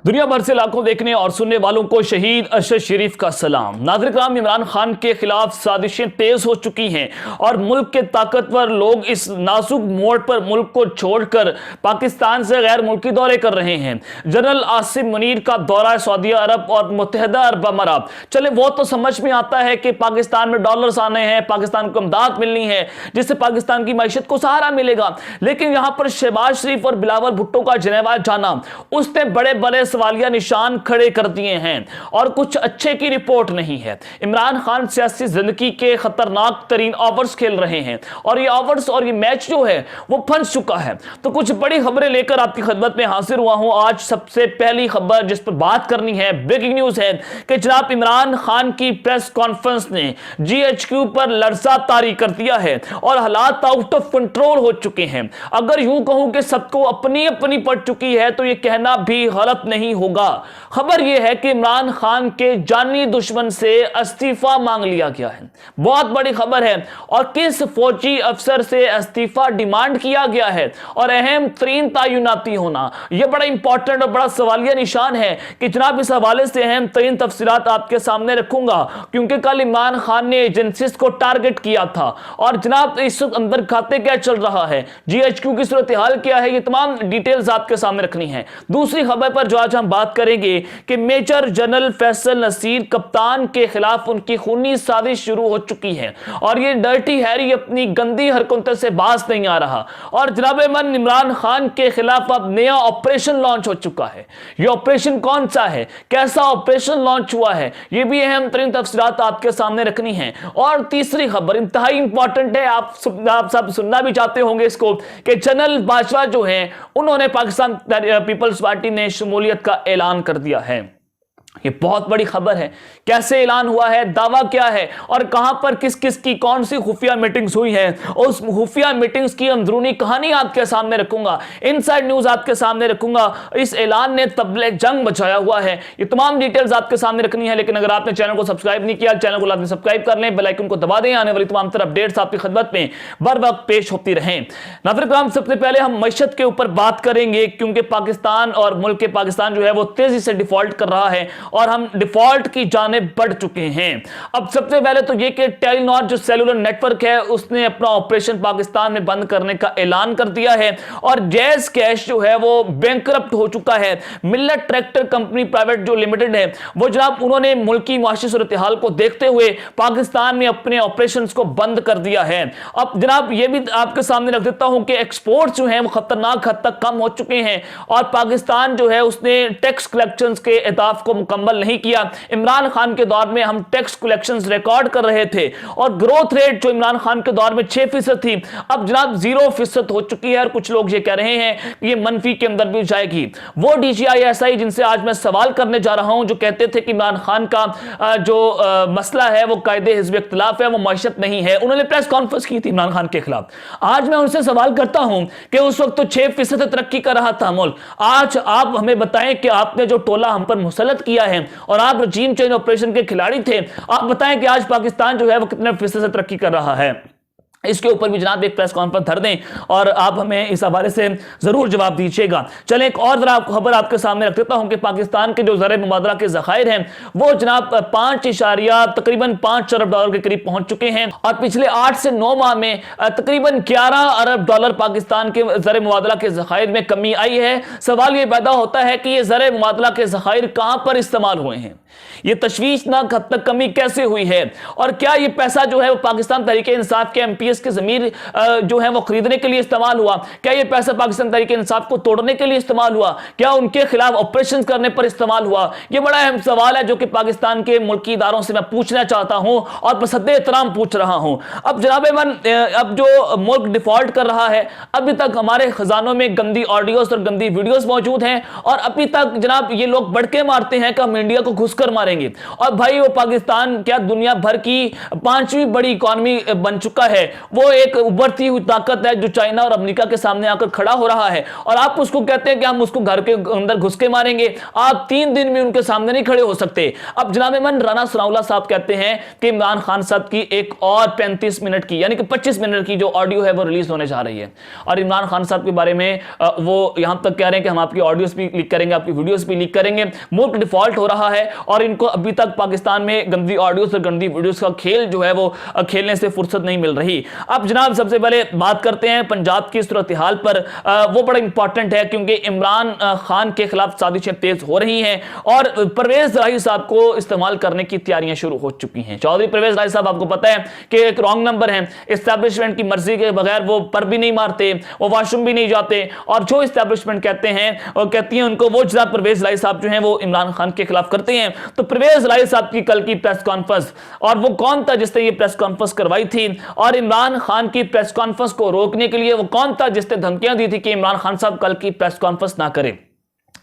दुनिया भर से लाखों देखने और सुनने वालों को शहीद अरशद शरीफ का सलाम। नाज़रीन, इमरान खान के खिलाफ साजिशें तेज हो चुकी हैं और मुल्क के ताकतवर लोग इस नाजुक मोड़ पर मुल्क को छोड़कर पाकिस्तान से गैर मुल्की दौरे कर रहे हैं। जनरल आसिम मुनीर का दौरा सऊदी अरब और मुत्तहिदा अरब अमारात, चले वो तो समझ में आता है कि पाकिस्तान में डॉलर्स आने हैं, पाकिस्तान को इमदाद मिलनी है जिससे पाकिस्तान की मैशत को सहारा मिलेगा। लेकिन यहां पर शहबाज शरीफ और बिलावल भुट्टो का जिनेवा जाना, उसने बड़े बड़े सवालिया निशान खड़े कर दिए हैं और कुछ अच्छे की रिपोर्ट नहीं है। इमरान खान सियासी जिंदगी के खतरनाक तरीन ओवर्स खेल रहे हैं और ये ओवर्स और ये मैच जो है वो फंस चुका है। तो कुछ बड़ी खबरें लेकर आपकी खिदमत में हाजिर हुआ हूं। आज सबसे पहली खबर जिस पर बात करनी है, ब्रेकिंग न्यूज है कि जनाब इमरान खान की प्रेस कॉन्फ्रेंस ने GHQ पर लर्जा तारी कर दिया है और हालात आउट ऑफ कंट्रोल हो चुके हैं। अगर यूं कहूं कि सबको अपनी अपनी पड़ चुकी है तो यह कहना भी गलत नहीं होगा। खबर यह है कि इमरान खान के जानी दुश्मन से इस्तीफा मांग लिया गया है। बहुत बड़ी खबर है। और किस फौजी अफसर से इस्तीफा डिमांड किया गया है और अहम तरीन तयनाती होना, यह बड़ा इंपॉर्टेंट और बड़ा सवालिया निशान है कि जनाब इस हवाले से अहम तरीन तफसीलात आपके सामने रखूंगा, क्योंकि कल इमरान खान ने एजेंसीज को टारगेट किया था और जनाब इस वक्त अंदर खाते क्या चल रहा है, GHQ की सूरत हाल क्या है, ये तमाम डिटेल्स आपके सामने रखनी है। दूसरी खबर पर जो आज हम बात करेंगे कि मेजर जनरल फैसल नसीर कप्तान के खिलाफ उनकी खूनी साजिश शुरू हो चुकी है और ये डर्टी हैरी अपनी गंदी हरकतों से बाज नहीं आ रहा। और जनाब मन इमरान खान के खिलाफ अब नया ऑपरेशन लॉन्च हो चुका है। ये ऑपरेशन कौन सा है, कैसा ऑपरेशन लॉन्च हुआ है, ये भी अहम तरीन तफसीलात आपके सामने रखनी है। और तीसरी खबर इंतहाई इंपॉर्टेंट है, आप सब सुनना भी चाहते होंगे इसको, कि जनरल बाजवा जो है उन्होंने पाकिस्तान पीपल्स पार्टी ने शमूलियत का ऐलान कर दिया है। ये बहुत बड़ी खबर है। कैसे ऐलान हुआ है, दावा क्या है और कहां पर किस किस की कौन सी खुफिया मीटिंग्स हुई है, उस खुफिया मीटिंग्स की अंदरूनी कहानी आपके सामने रखूंगा, इनसाइड न्यूज आपके सामने रखूंगा। इस ऐलान ने तबले जंग मचाया हुआ है। ये तमाम डिटेल्स आपके सामने रखनी है। लेकिन अगर आपने चैनल को सब्सक्राइब नहीं किया, चैनल को लाजमी सब्सक्राइब कर लें, बेल आइकन को दबा दें, आने वाली तमाम तरह अपडेट्स आपकी खिदमत में बर वक्त पेश होती रहें। नाज़रीन, सबसे पहले हम मईशत के ऊपर बात करेंगे, क्योंकि पाकिस्तान और मुल्क के पाकिस्तान जो है वो तेजी से डिफॉल्ट कर रहा है और हम डिफॉल्ट की जानिब बढ़ चुके हैं। अब सबसे पहले तो यह कि टेलीनॉर जो सेलुलर नेटवर्क है उसने अपना ऑपरेशन पाकिस्तान में बंद करने का ऐलान कर दिया है और जैज कैश जो है वो बैंकरप्ट हो चुका है। मिल्लत ट्रैक्टर कंपनी प्राइवेट जो लिमिटेड है वो जनाब उन्होंने मुल्की माशी सूरत हाल को देखते हुए पाकिस्तान में अपने ऑपरेशन को बंद कर दिया है। अब जनाब यह भी आपके सामने रख देता हूं कि एक्सपोर्ट जो है वो खतरनाक हद तक कम हो चुके हैं और पाकिस्तान जो है उसने टैक्स कलेक्शन के अहदाफ को मुकम्मल नहीं किया। इमरान खान के दौर में हम टैक्स कलेक्शंस रिकॉर्ड कर रहे थे और ग्रोथ रेट जो इमरान खान के दौर में 6% थी, अब जनाब 0% हो चुकी है और कुछ लोग ये कह रहे हैं कि ये मनफी के अंदर भी जाएगी। वो DGISI जिनसे आज मैं सवाल करने जा रहा हूं, जो कहते थे कि इमरान खान का जो मसला है वो कायदे हिज़्ब इख्तिलाफ है, वो मैशत नहीं है, उन्होंने प्रेस कॉन्फ्रेंस की थी इमरान खान के खिलाफ। आज मैं उनसे सवाल करता हूं कि उस वक्त तो 6% तरक्की कर रहा था मुल्क, आज आप हमें बताएं कि आपने जो टोला हम पर मुसल्लत किया है और आप रजीम चेंज ऑपरेशन के खिलाड़ी थे, आप बताएं कि आज पाकिस्तान जो है वो कितने फीसद से तरक्की कर रहा है। इसके ऊपर भी जनाब एक प्रेस कॉन्फ्रेंस धर दें और आप हमें इस हवाले से जरूर जवाब दीजिएगा। चलें एक और जरा खबर आपके सामने रख देता हूं कि पाकिस्तान के जो ज़र मुबादला के ज़खायर हैं वो जनाब तकरीबन 5 अरब डॉलर के करीब पहुंच चुके हैं और पिछले 8 से 9 माह में तकरीबन 11 अरब डॉलर पाकिस्तान के ज़र मुबादला के ज़खायर में कमी आई है। सवाल ये पैदा होता है कि ये ज़र मुबादला के ज़खायर कहां पर इस्तेमाल हुए हैं, ये तशवीशनाक हद तक कमी कैसे हुई है और क्या ये पैसा जो है वो पाकिस्तान तहरीके इंसाफ के MPS के ज़मीर जो है वो खरीदने के लिए इस्तेमाल हुआ, क्या ये पैसा पाकिस्तान तहरीके इंसाफ को तोड़ने के लिए इस्तेमाल हुआ, क्या उनके खिलाफ ऑपरेशन करने पर इस्तेमाल हुआ। ये बड़ा अहम सवाल है जो कि पाकिस्तान के मुल्की इदारों से मैं पूछना चाहता हूं और बसद्दे एहतराम पूछ रहा हूं। अब जनाब अब जो मुल्क डिफॉल्ट कर रहा है, अभी तक हमारे खजानों में गंदी ऑडियोज और गंदी वीडियोज मौजूद हैं और अभी तक जनाब ये लोग बढ़के मारते हैं कि हम इंडिया को घुसकर मारेंगे। और भाई वो पाकिस्तान क्या दुनिया भर की 5वीं बड़ी इकॉनमी बन चुका है वो एक उभरती हुई ताकत है जो चाइना और अमेरिका के सामने आकर खड़ा हो रहा है, और आप उसको कहते हैं कि हम उसको घर के अंदर घुस के मारेंगे। आप 3 दिन में उनके सामने नहीं खड़े हो सकते। अब जनाब मन राना सनाउल्लाह साहब कहते हैं कि इमरान खान साहब की एक और 35 मिनट की यानी कि 25 मिनट की जो ऑडियो है वो रिलीज होने जा रही है, और इमरान खान साहब के बारे में वो यहां तक कह रहे हैं कि हम आपकी ऑडियोस भी लीक करेंगे, आपकी वीडियोस भी लीक करेंगे। मुल्क डिफॉल्ट हो रहा है और इनको अभी तक पाकिस्तान में गंदी ऑडियोस और गंदी वीडियोस का खेल जो है वो खेलने से फुर्सत नहीं मिल रही। अब जनाब सबसे पहले बात करते हैं पंजाब की सूरत हाल पर। वो बड़ा इंपॉर्टेंट है क्योंकि इमरान खान के खिलाफ साजिशें तेज हो रही हैं और परवेज राही साहब को इस्तेमाल करने की तैयारियां शुरू हो चुकी हैं। चौधरी परवेज राही साहब आपको पता है कि एक रॉन्ग नंबर है, एस्टैब्लिशमेंट की मर्जी के बगैर वो पर भी नहीं मारते, वो वॉशरूम भी नहीं जाते, और जो एस्टैब्लिशमेंट कहते हैं और कहती हैं उनको वो जनाब परवेज राही साहब जो हैं वो इमरान खान के खिलाफ करते हैं। तो परवेज राही साहब की कल की प्रेस कॉन्फ्रेंस, और वो कौन था जिसने ये प्रेस कॉन्फ्रेंस करवाई थी, और इमरान खान की प्रेस कॉन्फ्रेंस को रोकने के लिए वो कौन था जिसने धमकियां दी थी कि इमरान खान साहब कल की प्रेस कॉन्फ्रेंस ना करें।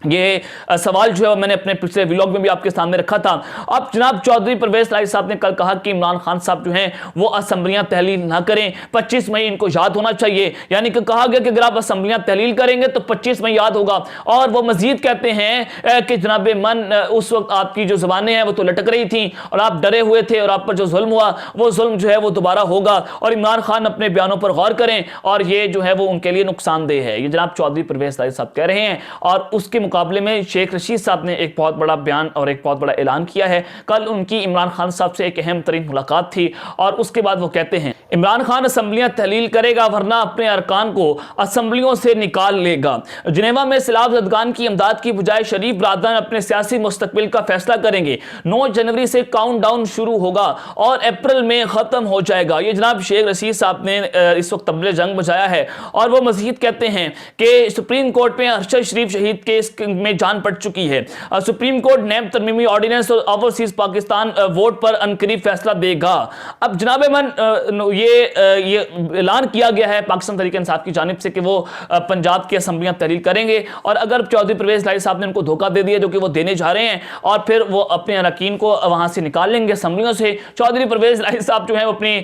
ये सवाल जो है मैंने अपने पिछले व्लॉग में भी आपके सामने रखा था। अब जनाब चौधरी परवेज राही साहब ने कल कहा कि इमरान खान साहब जो हैं वो असेंबलियां तहलील ना करें, 25 मई इनको याद होना चाहिए। यानी कि कहा गया कि अगर आप असेंबलियां तहलील करेंगे तो 25 मई याद होगा। और वो मजीद कहते हैं कि जनाब मन उस वक्त आपकी जो जबानें हैं वो तो लटक रही थी और आप डरे हुए थे, और आप पर जो जुल्म हुआ वो जुल्म जो है वो दोबारा होगा, और इमरान खान अपने बयानों पर गौर करें और ये जो है वो उनके लिए नुकसानदेह है। ये जनाब चौधरी परवेज राही साहब कह रहे हैं। और उसके मुकाबले में शेख रशीद साहब ने एक बहुत बड़ा बयान और एक बहुत बड़ा ऐलान किया है। कल उनकी इमरान खान साहब से एक अहम तरीन मुलाकात थी और उसके बाद वो कहते हैं इमरान खान असेंबलियां तहलील करेगा वरना अपने अरकान को असेंबलियों से निकाल लेगा। जिनेवा में सैलाब ज़दगान की इमदाद की बजाय शरीफ बरादरान अपने सियासी मुस्तकबिल का फैसला करेंगे। 9 जनवरी से काउंटडाउन शुरू होगा और अप्रैल में खत्म हो जाएगा। ये जनाब शेख रशीद साहब ने इस वक्त तबले जंग बजाया है। और वो मजीद कहते हैं कि सुप्रीम कोर्ट में अरशद शरीफ शहीद केस में जान पड़ चुकी है। सुप्रीम कोर्ट नैब तरमीमी ऑर्डिनेंस और ओवरसीज पाकिस्तान वोट पर अनकरीब फैसला देगा। अब जनाब मन ये ऐलान किया गया है पाकिस्तान तहरीक इंसाफ की जानिब से कि वो पंजाब की असेंबलियां तहलील करेंगे, और अगर चौधरी परवेज राही साहब ने उनको धोखा दे दिया जो कि वो देने जा रहे हैं, और फिर वो अपने अरकान को वहां से निकाल लेंगे असेंबलियों से। चौधरी परवेज राही साहब जो है अपनी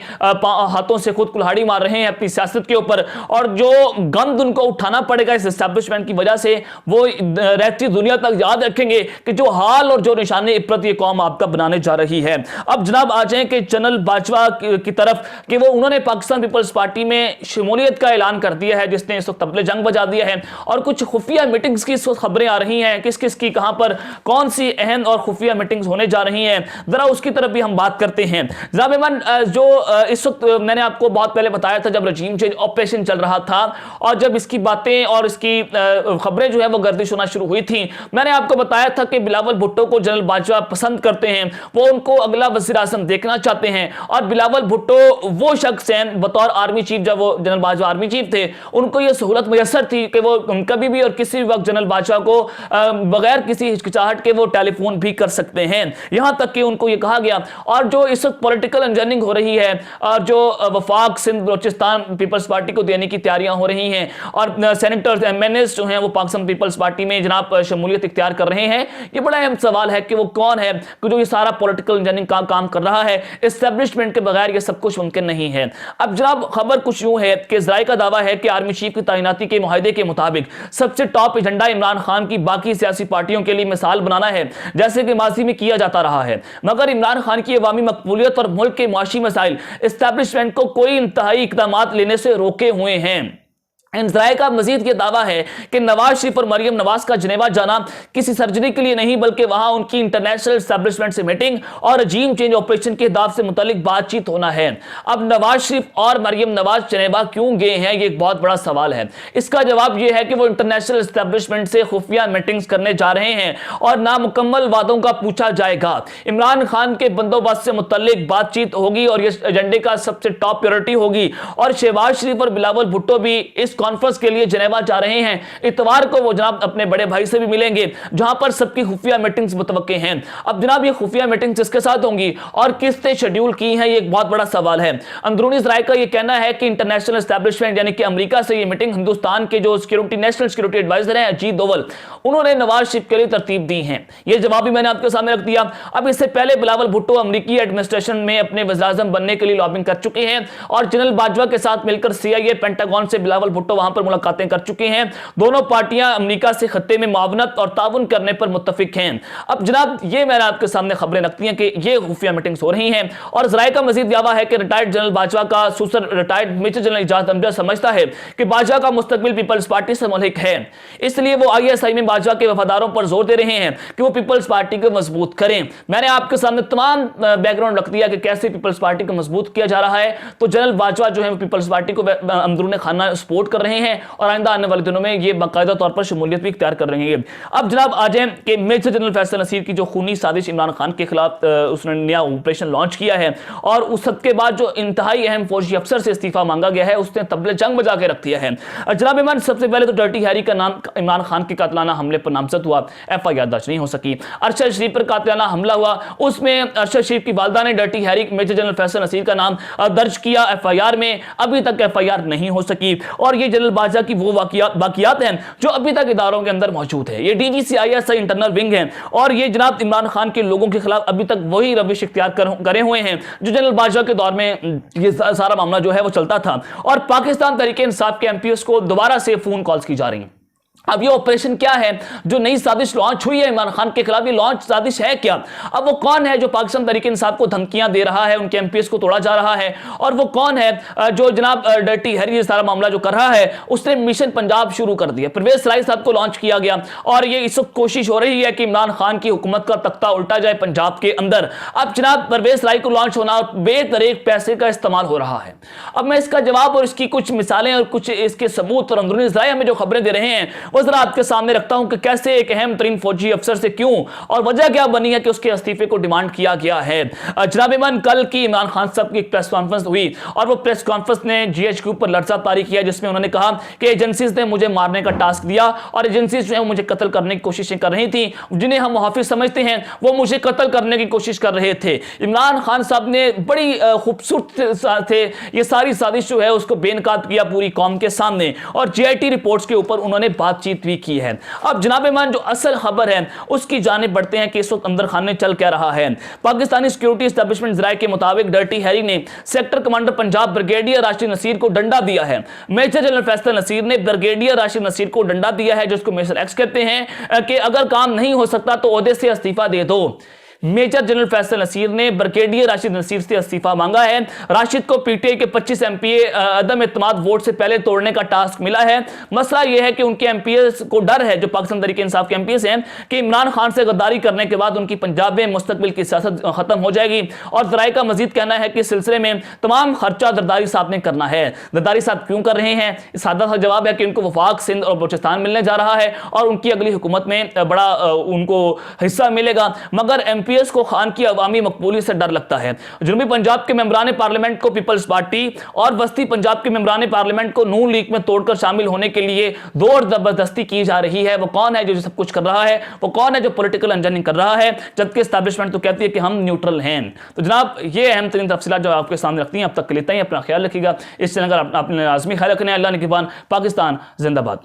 हाथों से खुद कुल्हाड़ी मार रहे हैं अपनी सियासत के ऊपर, और जो गंद उनको उठाना पड़ेगा इस एस्टैब्लिशमेंट की वजह से वो रहती दुनिया तक याद रखेंगे कि जो हाल और जो निशाने इबरत ये कौम आपका बनाने जा रही है। अब जनाब आ जाएं कि जनरल बाजवा की तरफ कि वो उन्होंने पाकिस्तान पीपल्स पार्टी में शमूलियत का ऐलान कर दिया है, जिसने इस वक्त तबले जंग बजा दिया है। और कुछ खुफिया मीटिंग्स की इस वक्त खबरें आ रही हैं, किस किस की कहां पर कौन सी अहम और खुफिया मीटिंग्स होने जा रही हैं, जरा उसकी तरफ भी हम बात करते हैं। जनाब इमरान जो इस वक्त मैंने आपको बहुत पहले बताया था जब रजीम चेंज ऑपरेशन चल रहा था और जब इसकी बातें और इसकी खबरें जो है वो गर्दिश होना शुरू हुई थी, मैंने आपको बताया था कि बिलावल भुट्टो को जनरल बाजवा पसंद करते हैं, वो उनको अगला वज़ीर आज़म देखना चाहते हैं। और बिलावल भुट्टो वो शख्स हैं बतौर आर्मी चीफ, जब वो जनरल बाजवा आर्मी चीफ थे उनको ये सहूलत मैसर थी कि वो कभी भी और किसी भी वक्त जनरल बाजवा को बगैर किसी हिचकिचाहट के वो टेलीफोन भी कर सकते हैं, यहां तक कि उनको ये कहा गया। और जो इस वक्त पॉलिटिकल इंजीनियरिंग हो रही है और जो वफाक सिंध बलोचिस्तान पीपल्स पार्टी को देने की तैयारियां हो रही हैं, और सेनेटर्स एमएनएस जो हैं वो पाकिस्तान पीपल्स पार्टी में जनाब शमूलियत इख्तियार कर रहे हैं, ये बड़ा अहम सवाल है कि वो कौन है कि जो ये सारा पॉलिटिकल इंजीनियरिंग का काम कर रहा है। एस्टैब्लिशमेंट के बगैर ये सब कुछ मुमकिन नहीं है। अब जनाब खबर कुछ यूं है कि इजराइल का दावा है कि आर्मी चीफ की तैनाती के मुआहदे के मुताबिक सबसे टॉप एजेंडा इमरान खान की बाकी सियासी पार्टियों के लिए मिसाल बनाना है, जैसे कि माजी में किया जाता रहा है। मगर इमरान खान की अवामी मकबूलियत और मुल्क के मुआशी मसाइल एस्टैब्लिशमेंट को कोई इंतहाई इकदाम लेने से रोके हुए हैं। इजराइल का मजीद ये दावा है कि नवाज शरीफ और मरियम नवाज का जिनेवा जाना किसी सर्जरी के लिए नहीं बल्कि वहां उनकी इंटरनेशनल एस्टैब्लिशमेंट से मीटिंग और रजीम चेंज ऑपरेशन के दाव से मुतालिक बातचीत होना है। अब नवाज शरीफ और मरियम नवाज जिनेवा क्यों गए हैं, ये एक बहुत बड़ा सवाल है। इसका जवाब यह है कि वो इंटरनेशनल एस्टैब्लिशमेंट से खुफिया मीटिंग्स करने जा रहे हैं और नामुकम्मल वादों का पूछा जाएगा। इमरान खान के बंदोबस्त से मुतालिक बातचीत होगी और ये एजेंडे का सबसे टॉप प्रायोरिटी होगी। और शहबाज शरीफ और बिलावल भुट्टो भी इस कॉन्फ्रेंस के लिए जिनेवा जा रहे हैं। इतवार को वो जनाब अपने बड़े भाई से भी मिलेंगे, जहां पर सबकी खुफिया मीटिंग्स मुतवक्के हैं। अब जनाब ये खुफिया मीटिंग्स किसके साथ होंगी और किसने शेड्यूल की हैं, ये एक बहुत बड़ा सवाल है। अंदरूनी ज़राए का ये कहना है कि इंटरनेशनल एस्टैब्लिशमेंट यानी कि अमेरिका से ये मीटिंग हिंदुस्तान के जो सिक्योरिटी नेशनल सिक्योरिटी एडवाइजर हैं अजीत दोवल, उन्होंने नवाज शरीफ के लिए तरतीब दी है। ये जवाब भी मैंने आपके सामने रख दिया। अब इससे पहले बिलावल भुट्टो अमेरिकी एडमिनिस्ट्रेशन में अपने वज़ीर-ए-आज़म बनने के लिए लॉबिंग कर चुके हैं और जनरल बाजवा के साथ मिलकर CIA पेंटागन से बिलावल भुट्टो वहां पर मुलाकातें कर चुके हैं। दोनों पार्टियां अमेरिका से खत्ते में मावनत और ताउन करने पर मुत्तफिक हैं। अब जनाब ये मैंने आपके सामने खबरें रखती हैं कि ये खुफिया मीटिंग्स हो रही हैं और ज़राए का मजीद दावा है कि रिटायर्ड जनरल बाजवा का सुसर retired major general Ijaz Amjad समझता है कि बाजवा का मुस्तकबिल पीपल्स पार्टी से मुल्हिक है, इसलिए वो ISI में बाजवा के वफादारों पर जोर दे रहे हैं कि वो पीपल्स पार्टी को मजबूत करें। मैंने आपके सामने तमाम बैकग्राउंड रख दिया कि कैसे पीपल्स पार्टी को मजबूत किया जा रहा है। तो जनरल बाजवा जो है वो पीपल्स पार्टी को अंदरूनी खाना सपोर्ट कर रहे हैं और आइंदा आने वाले दिनों में ये बाकायदा तौर पर शमूलियत भी इख्तियार कर रहे हैं। अब जनाब आ जाए कि मेजर जनरल फैसल नसीर की जो खूनी साजिश इमरान खान के खिलाफ उसने नया ऑपरेशन लॉन्च किया है और उस के बाद जो इंतहाई अहम फौजी अफसर से इस्तीफा मांगा गया है उसने तबले जंग बजा के रख दिया है। जनाब इमरान, सबसे पहले तो डर्टी हैरी का नाम इमरान खान के कातलाना हमले पर नामजद हुआ, FIR दर्ज नहीं हो सकी। अरशद शरीफ पर कातलाना हमला हुआ, उसमें अरशद शरीफ की वालदा ने Dirty Harry major general Faisal Naseer का नाम दर्ज किया FIR में, अभी तक FIR नहीं हो सकी। और ये जनरल बाजवा की वो वाकियात हैं जो अभी तक इदारों के अंदर मौजूद है। ये DGC ISI इंटरनल विंग है और ये जनाब इमरान खान के लोगों के खिलाफ अभी तक वही रविश इख्तियार करे हुए हैं जो जनरल बाजवा के दौर में ये सारा मामला जो है वो चलता था। और पाकिस्तान तहरीक इंसाफ के MPs को दोबारा से फोन कॉल्स की जा रही हैं। अब ये ऑपरेशन क्या है जो नई साजिश लॉन्च हुई है इमरान खान के खिलाफ, ये लॉन्च साजिश है क्या? अब वो कौन है जो पाकिस्तान तहरीक इंसाफ को धमकियां दे रहा है, उनके MPs को तोड़ा जा रहा है, और वो कौन है जो जनाब डर्टी हैरी सारा मामला जो कर रहा है उसने मिशन पंजाब शुरू कर दिया। परवेज सराई साहब को लॉन्च किया गया और ये इस वक्त कोशिश हो रही है कि इमरान खान की हुकूमत का तख्ता उल्टा जाए पंजाब के अंदर। अब जनाब परवेज सराई को लॉन्च होना और बेतरीक पैसे का इस्तेमाल हो रहा है। अब मैं इसका जवाब और इसकी कुछ मिसालें और कुछ इसके सबूत और अंदरूनी ज़राए हमें जो खबरें दे रहे हैं वो जरा आपके सामने रखता हूं कि कैसे एक अहम तरीन फौजी अफसर से क्यों और वजह क्या बनी है कि उसके इस्तीफे को डिमांड किया गया है। जनाब इमरान, कल की इमरान खान साहब की एक प्रेस कॉन्फ्रेंस हुई और वो प्रेस कॉन्फ्रेंस ने GHQ पर लर्जा तारी किया, जिसमें उन्होंने कहा कि एजेंसीज ने मुझे मारने का टास्क दिया और एजेंसीज जो है मुझे कत्ल करने की कोशिशें कर रही थी, जिन्हें हम मुहाफिज समझते हैं वो मुझे कत्ल करने की कोशिश कर रहे थे। इमरान खान साहब ने बड़ी खूबसूरत थे ये सारी साजिश जो है उसको बेनकाब किया पूरी कौम के सामने और GIT रिपोर्ट्स के ऊपर उन्होंने बातचीत भी की है। अब जनाब इमरान, जो असल खबर है उसकी जानिब बढ़ते हैं कि इस वक्त अंदर खाने चल क्या रहा है। पाकिस्तानी सिक्योरिटी एस्टैब्लिशमेंट ज़राए के मुताबिक डर्टी हैरी ने sector commander Punjab brigadier Rashid Naseer को डंडा दिया है। मेजर जनरल फैसल नसीर ने ब्रिगेडियर राशिद नसीर को डंडा दिया है, जिसको मेजर एक्स कहते हैं, कि अगर काम नहीं हो सकता तो ओहदे से इस्तीफा दे दो। मेजर जनरल फैसल नसीर ने ब्रिगेडियर राशिद नसीर से इस्तीफा मांगा है। राशिद को PTI के 25 MPA अदम एतमाद वोट से पहले तोड़ने का टास्क मिला है। मसला यह है कि उनके MPs को डर है, जो पाकिस्तान तहरीक इंसाफ के MPs हैं, कि इमरान खान से गद्दारी करने के बाद उनकी पंजाब में मुस्तकबिल की सियासत खत्म हो जाएगी। और ज़राए का मजीद कहना है कि इस सिलसिले में तमाम खर्चा दरदारी साहब ने करना है। दरदारी साहब क्यों कर रहे हैं? सादा सा जवाब है कि उनको वफाक, सिंध और बलूचिस्तान मिलने जा रहा है और उनकी अगली हुकूमत में बड़ा उनको हिस्सा मिलेगा। मगर MPs को खान की अवामी मकबूली से डर लगता है। जनूबी पंजाब के मेंबरान पार्लियामेंट को पीपल्स पार्टी और वस्ती पंजाब के मेंबरान पार्लियामेंट को नून लीग में तोड़कर शामिल होने के लिए दौड़ जबरदस्ती की जा रही है। वो कौन है जो सब कुछ कर रहा है? वो कौन है जो पॉलिटिकल इंजीनियरिंग कर रहा है? जबकि एस्टैब्लिशमेंट तो कहती है कि हम न्यूट्रल हैं। तो जनाब ये अहम तरीन तफसीलात जो आपके सामने रखती हैं। अब तक के लिए अपना ख्याल रखिएगा। इस चैनल का आपने लाजमी ख्याल रखना है। अल्लाह निगहबान। पाकिस्तान जिंदाबाद।